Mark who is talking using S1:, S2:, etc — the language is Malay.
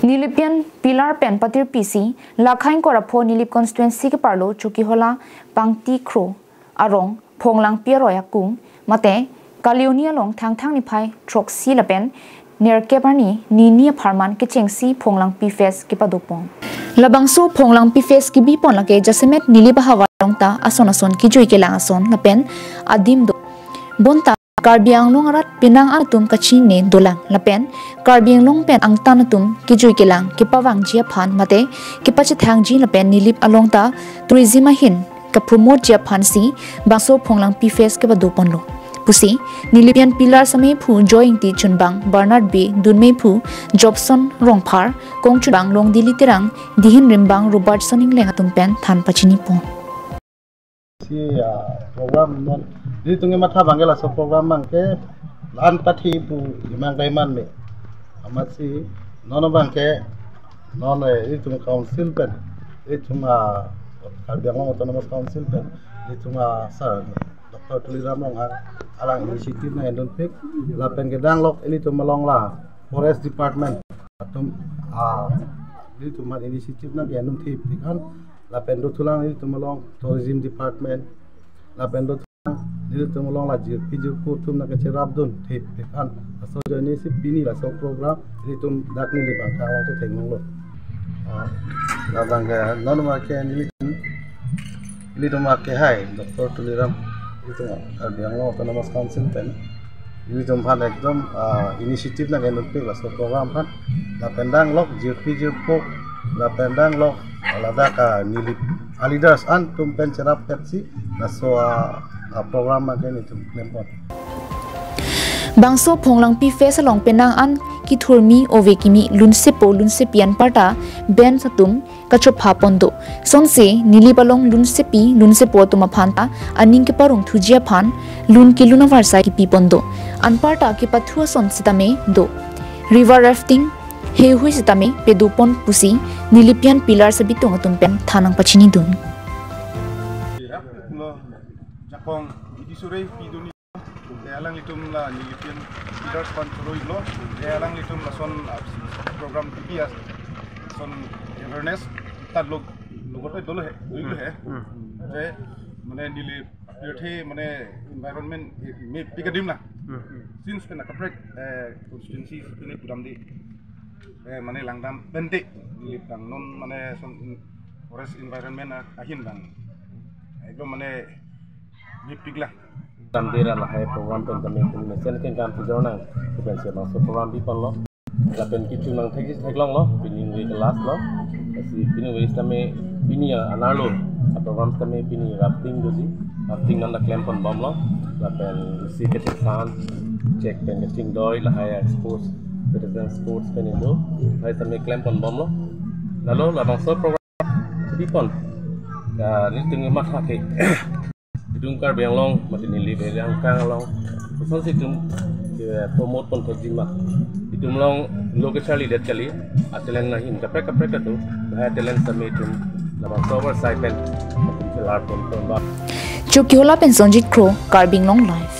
S1: Nilipian Pilar Pen Patir PC Lakhain Korapho Nilip constituency ke parlo chuki hola pangti kro arong phonglang pieroya kung mate kalionia long thang thang ni phai troxi lapen ner kebarni ni nia pharman ke chengsi phonglang pi face ke padopong labangso phonglang pi face ki bi pon lake jasemet niliba hawa long ta ason ason ki joi ke lang ason lapen adim do bonta Karbiang long arat pinang atum kacing ne dolang lapen Karbiang long pen ang tanatum kijui kelang kipawang jia phan mate kipache thang ji lapen nilip along ta tourism hin ka promote jia phan si bangso phonglang pi face ke badopon lo pusi nilipian pilar same phu joing ti chunbang Bernard B dunme phu Jobson rongphar kongchubang long dili tirang dihin rimbang Robertson ing lengatum pen than pachini po
S2: program non di tungi matha bangela so program mangke lan pathi bu imang kaiman me amat si non bangke non itu council pen itu ma Karbiang autonomous council pen itu ma sir Dr. Tuliram long alang initiative na endon pik lapen gedang lok ini tu malong la forest department atum itu ma initiative na endon tip kan lapen do tulang itu malong tourism department lapen do ini tu malong la jir piju kutum na kece rabdun tip kan so jani si bini la so program ini tu dak ni di bangka long tu tengong lo la bangka non ma ke ini tu ma ke hai Dr. Tuliram itu Karbiang autonomous council pen ini tu phan ekdom initiative na endon pik la so program phan lapen dang lok jir piju pok lapen dang lok alada ka nilip leaders an tumpen cerap petsi naso program magen itu lempot
S1: bangso phonglang pi face long penang an ki thurmi ovekimi lunse pian parta ben satum kachop phapondo sonse nilibalong lunse po tuma phanta aning ke parung thujia phan lun ki luna varsa ki pipondo an parta ki pathua son sitame do river rafting he hui sitame pedupon pusi nilipian pilar sabi tong tumpen thanang pachini dun
S3: jakong idi sore piduni alang litum la nilipian pilar sponsor lo alang litum la son program TPS son awareness tad log logote dolo he je mane nilip pirthe mane environment me pigadim na since pena kaprek constituency pene pudamdi mane langdam bente nilip dang non mane son forest environment ahin bang ekdom mane pigla
S4: Tandira lah hai program pen kami Indonesian kan kam pijona bukan siapa so program di pon lo lapen kitu nang theklong lo pinin we kelas lo si pinin we kami pini anar lo program kami pini rafting dosi rafting nang claim pon bom lo lapen si ketesan check pen keting doi lah hai sports pedestrian sports pen itu hai kami claim pon bom lo lalu labang so program di pon ni tengah mat hake Dung Karbiang long mati nili be yang kang long so situm promote pon thajima itum long lokali det kali atelen nahin kapre katu ha talent summitum laba cover side pen pilar pon ba
S1: Chukiola pen sonjit kro Karbiang long life